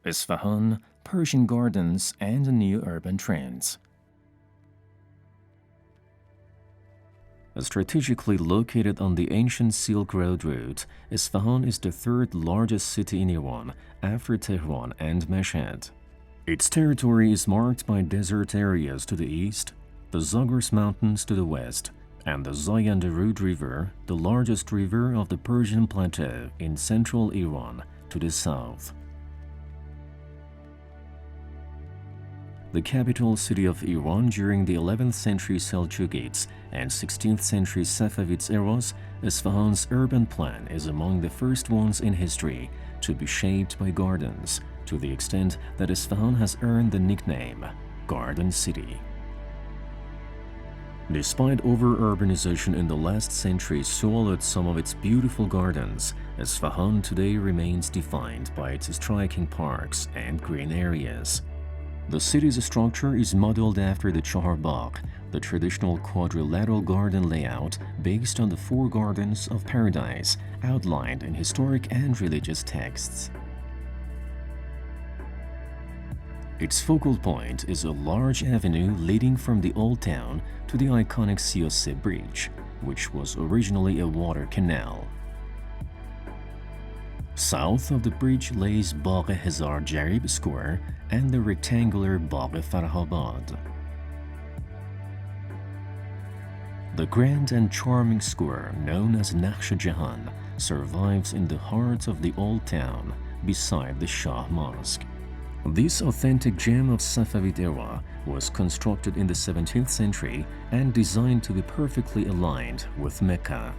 Isfahan, Persian Gardens, and new urban trends. Strategically located on the ancient Silk Road route, Isfahan is the third largest city in Iran after Tehran and Mashhad. Its territory is marked by desert areas to the east, the Zagros Mountains to the west, and the Zayanderud River, the largest river of the Persian Plateau in central Iran, to the south. The capital city of Iran during the 11th century Seljukids and 16th century Safavids eras, Isfahan's urban plan is among the first ones in history to be shaped by gardens, to the extent that Isfahan has earned the nickname Garden City. Despite over-urbanization in the last century swallowed some of its beautiful gardens, Isfahan today remains defined by its striking parks and green areas. The city's structure is modeled after the Chahar Bagh, the traditional quadrilateral garden layout based on the four gardens of paradise outlined in historic and religious texts. Its focal point is a large avenue leading from the Old Town to the iconic Siose Bridge, which was originally a water canal. South of the bridge lays Bagh Hezar Jarib Square and the rectangular Bagh Farhabad. The grand and charming square known as Naksha Jahan survives in the heart of the Old Town beside the Shah Mosque. This authentic gem of Safavid era was constructed in the 17th century and designed to be perfectly aligned with Mecca.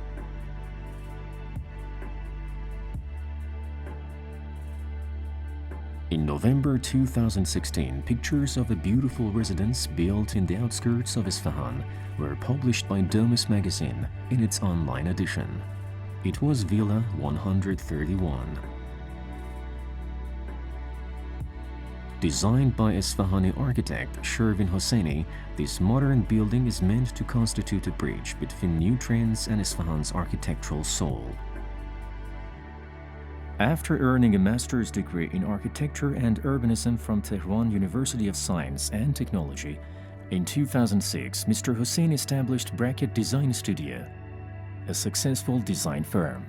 In November 2016, pictures of a beautiful residence built in the outskirts of Isfahan were published by Domus Magazine in its online edition. It was Villa 131. Designed by Isfahani architect Shervin Hosseini, this modern building is meant to constitute a bridge between new trends and Isfahan's architectural soul. After earning a master's degree in architecture and urbanism from Tehran University of Science and Technology, in 2006, Mr. Hosseini established Bracket Design Studio, a successful design firm.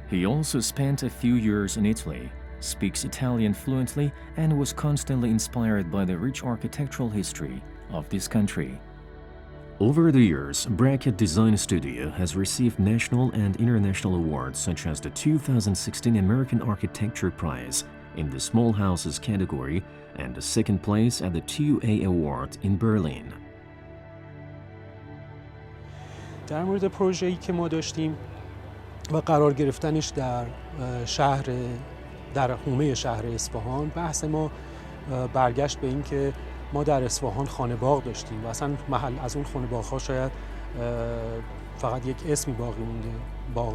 He also spent a few years in Italy, speaks Italian fluently, and was constantly inspired by the rich architectural history of this country. Over the years, Bracket Design Studio has received national and international awards such as the 2016 American Architecture Prize in the Small Houses category and the second place at the 2A Award in Berlin. در مورد پروژه‌ای که ما داشتیم و قرار گرفتنش در حومه شهر اصفهان، بحث ما برگشت به این که ما در اصفهان خانه باغ داشتیم و اصلا محل از اون خانه باغ ها شاید فقط یک اسمی باقی مونده، باغ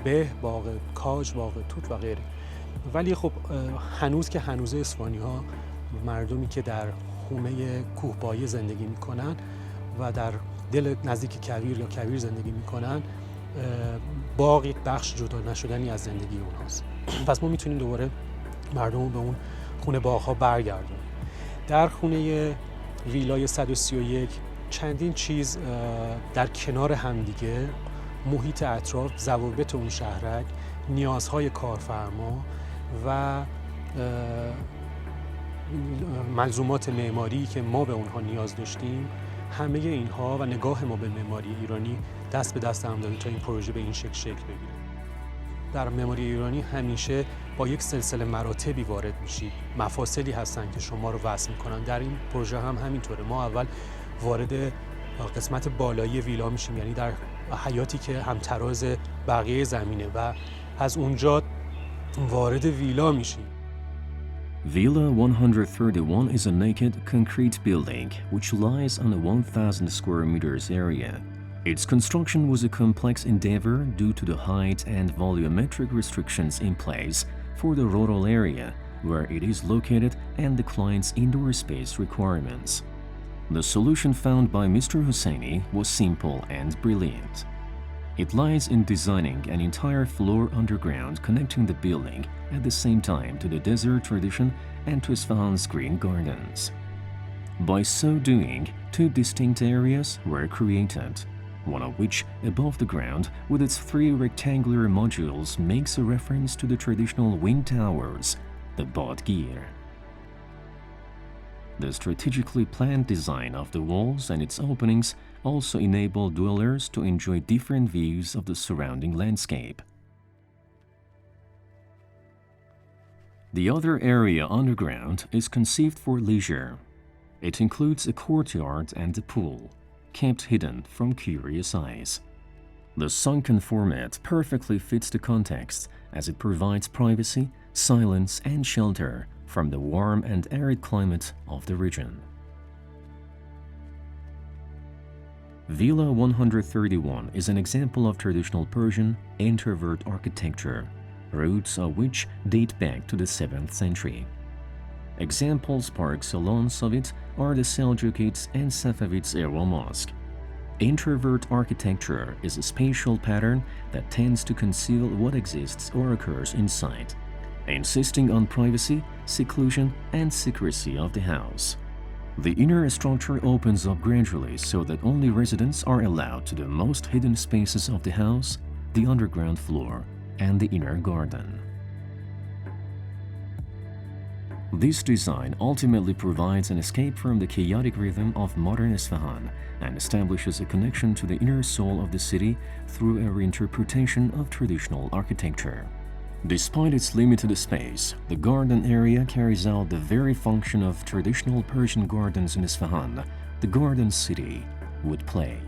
به، باغ کاج، باغ توت و غیره. ولی خب هنوز اصفهانی ها، مردمی که در حومه کوهپایه زندگی میکنن و در دل نزدیک کویر یا کویر زندگی میکنن، باغ یک بخش جدا نشدنی از زندگی اونهاست. پس ما میتونیم دوباره مردم رو به اون خونه باغ ها برگردونیم. در خونه ویلای 131 چندین چیز در کنار همدیگه، محیط اطراف، ضوابط اون شهرک، نیازهای کارفرما و ملزومات معماری که ما به اونها نیاز داشتیم، همه اینها و نگاه ما به معماری ایرانی دست به دست هم داده تا این پروژه به این شکل بگیره. در معماری ایرانی همیشه با یک سلسله مراتبی وارد میشید، مفاصلی هستن که شما رو وصل میکنن. در این پروژه هم همینطوره. ما اول وارد قسمت بالایی ویلا میشیم، یعنی در حیاتی که همتراز بقیه زمینه، و از اونجا وارد ویلا میشیم. Villa 131 is a naked concrete building which lies on a 1,000 square meters area. Its construction was a complex endeavor due to the height and volumetric restrictions in place for the rural area where it is located and the client's indoor space requirements. The solution found by Mr. Hosseini was simple and brilliant. It lies in designing an entire floor underground connecting the building at the same time to the desert tradition and to Isfahan's green gardens. By so doing, two distinct areas were created, one of which, above the ground, with its three rectangular modules, makes a reference to the traditional wing towers, the Badgir. The strategically planned design of the walls and its openings also enable dwellers to enjoy different views of the surrounding landscape. The other area underground is conceived for leisure. It includes a courtyard and a pool, kept hidden from curious eyes. The sunken format perfectly fits the context as it provides privacy, silence, and shelter from the warm and arid climate of the region. Villa 131 is an example of traditional Persian introvert architecture, roots of which date back to the 7th century. Examples par excellence of it are the Seljukids and Safavids era mosque. Introvert architecture is a spatial pattern that tends to conceal what exists or occurs inside, insisting on privacy, seclusion, and secrecy of the house. The inner structure opens up gradually so that only residents are allowed to the most hidden spaces of the house, the underground floor, and the inner garden. This design ultimately provides an escape from the chaotic rhythm of modern Isfahan and establishes a connection to the inner soul of the city through a reinterpretation of traditional architecture. Despite its limited space, the garden area carries out the very function of traditional Persian gardens in Isfahan. The garden city would play.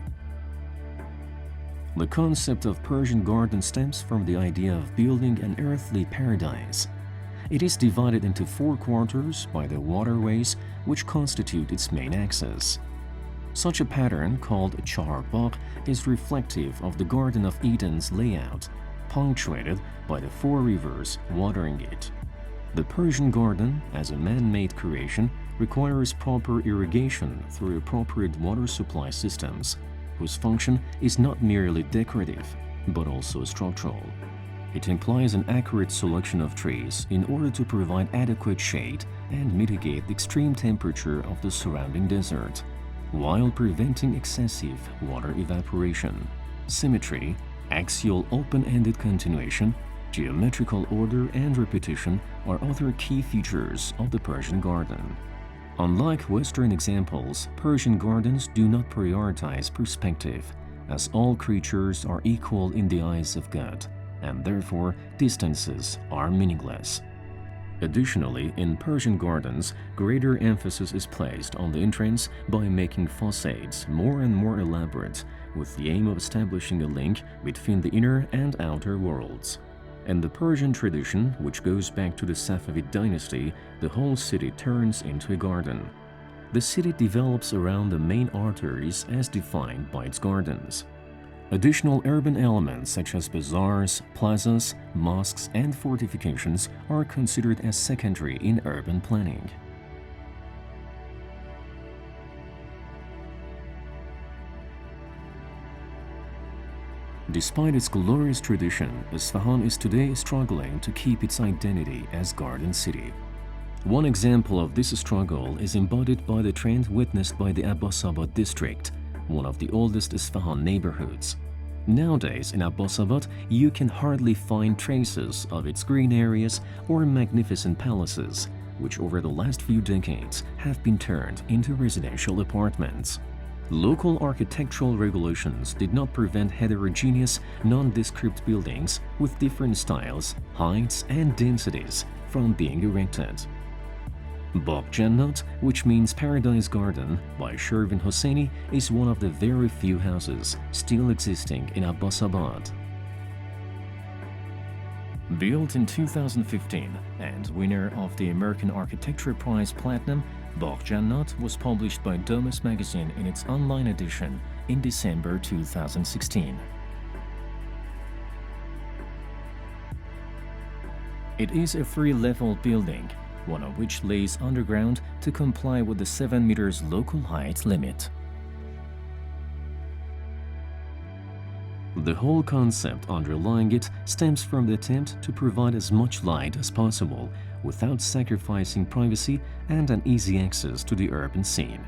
The concept of Persian garden stems from the idea of building an earthly paradise. It is divided into 4 quarters by the waterways which constitute its main axis. Such a pattern, called a char-bagh, is reflective of the Garden of Eden's layout, punctuated by the 4 rivers watering it. The Persian garden, as a man-made creation, requires proper irrigation through appropriate water supply systems, whose function is not merely decorative, but also structural. It implies an accurate selection of trees in order to provide adequate shade and mitigate the extreme temperature of the surrounding desert, while preventing excessive water evaporation. Symmetry, axial open-ended continuation, geometrical order, and repetition are other key features of the Persian garden. Unlike Western examples, Persian gardens do not prioritize perspective, as all creatures are equal in the eyes of God, and therefore distances are meaningless. Additionally, in Persian gardens, greater emphasis is placed on the entrance by making facades more and more elaborate, with the aim of establishing a link between the inner and outer worlds. In the Persian tradition, which goes back to the Safavid dynasty, the whole city turns into a garden. The city develops around the main arteries as defined by its gardens. Additional urban elements such as bazaars, plazas, mosques, and fortifications are considered as secondary in urban planning. Despite its glorious tradition, Isfahan is today struggling to keep its identity as Garden City. One example of this struggle is embodied by the trend witnessed by the Abbasabad district, one of the oldest Isfahan neighborhoods. Nowadays in Abbasabad, you can hardly find traces of its green areas or magnificent palaces, which over the last few decades have been turned into residential apartments. Local architectural regulations did not prevent heterogeneous, nondescript buildings with different styles, heights, and densities from being erected. Bagh Jannat, which means Paradise Garden, by Shervin Hosseini, is one of the very few houses still existing in Abbasabad. Built in 2015 and winner of the American Architecture Prize Platinum, Bagh Jannat was published by Domus Magazine in its online edition in December 2016. It is a 3-level building, one of which lays underground to comply with the 7 meters local height limit. The whole concept underlying it stems from the attempt to provide as much light as possible without sacrificing privacy and an easy access to the urban scene.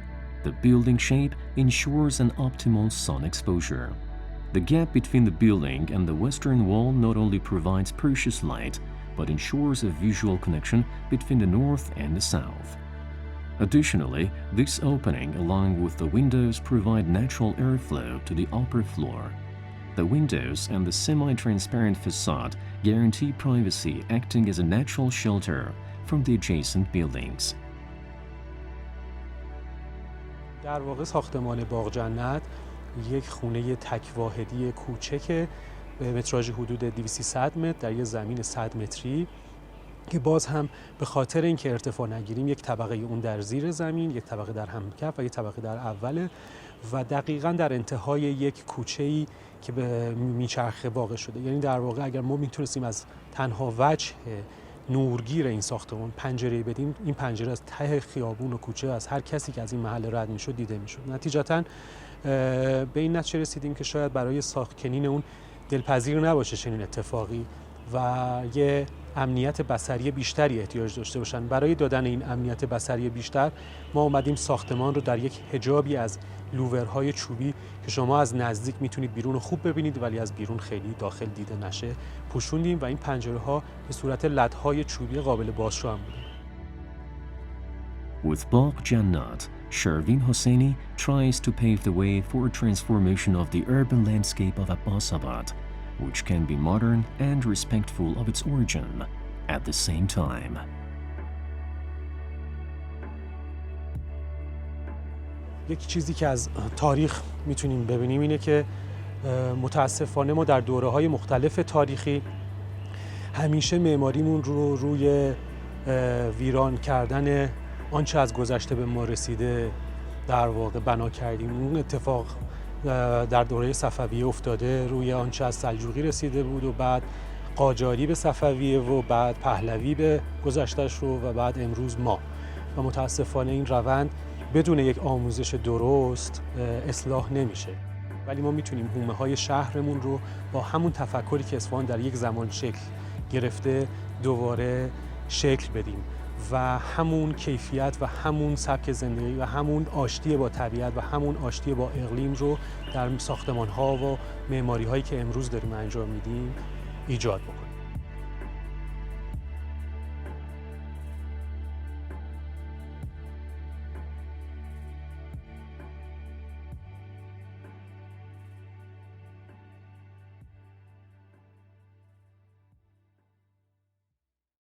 The building shape ensures an optimal sun exposure. The gap between the building and the western wall not only provides precious light, but ensures a visual connection between the north and the south. Additionally, this opening along with the windows provide natural airflow to the upper floor. The windows and the semi-transparent facade guarantee privacy, acting as a natural shelter from the adjacent buildings. در واقع ساختمان باغ جنت یک خونه تک واحدی کوچک به متراژ حدود 200-300 متر در یک زمین 100 متری که باز هم به خاطر اینکه ارتفاع نگیریم یک طبقه اون در زیر زمین، یک طبقه در همکف و یک طبقه در اوله و دقیقاً در انتهای یک کوچه‌ای که به میچرخه واقع شده. یعنی در واقع اگر ما میتونستیم از تنها وجه نورگیر این ساختمان پنجره بدیم، این پنجره از ته خیابون و کوچه از هر کسی که از این محل رد میشد دیده میشد. نتیجتاً به این نتیجه رسیدیم که شاید برای ساکنین اون دلپذیر نباشه چنین اتفاقی و یه امنیت بصری بیشتری احتیاج داشته باشن. برای دادن این امنیت بصری بیشتر ما اومدیم ساختمان رو در یک حجابی از لوورهای چوبی که شما از نزدیک میتونید بیرون رو خوب ببینید ولی از بیرون خیلی داخل دیده نشه پوشوندیم و این پنجره ها به صورت لدهای چوبی قابل بازشو هم بودن. With Bagh Jannat, Shervin Hosseini tries to pave the way for a transformation of the urban landscape of Abbasabad, which can be modern and respectful of its origin at the same time. یک چیزی که از تاریخ میتونیم ببینیم اینه که متاسفانه ما در دوره‌های مختلف تاریخی همیشه معماریمون رو روی ویران کردن آنچه از گذشته به ما رسیده در واقع بنا کردیم. اون اتفاق در دوره صفویه افتاده، روی آنچه از سلجوقی رسیده بود و بعد قاجاری به صفویه و بعد پهلوی به گذشته‌اش رو و بعد امروز ما. و متاسفانه این روند بدون یک آموزش درست اصلاح نمیشه. ولی ما میتونیم حومه‌های شهرمون رو با همون تفکری که اصفهان در یک زمان شکل گرفته دوباره شکل بدیم و همون کیفیت و همون سبک زندگی و همون آشتی با طبیعت و همون آشتی با اقلیم رو در ساختمان‌ها و معماری‌هایی که امروز داریم انجام میدیم ایجاد بکنیم.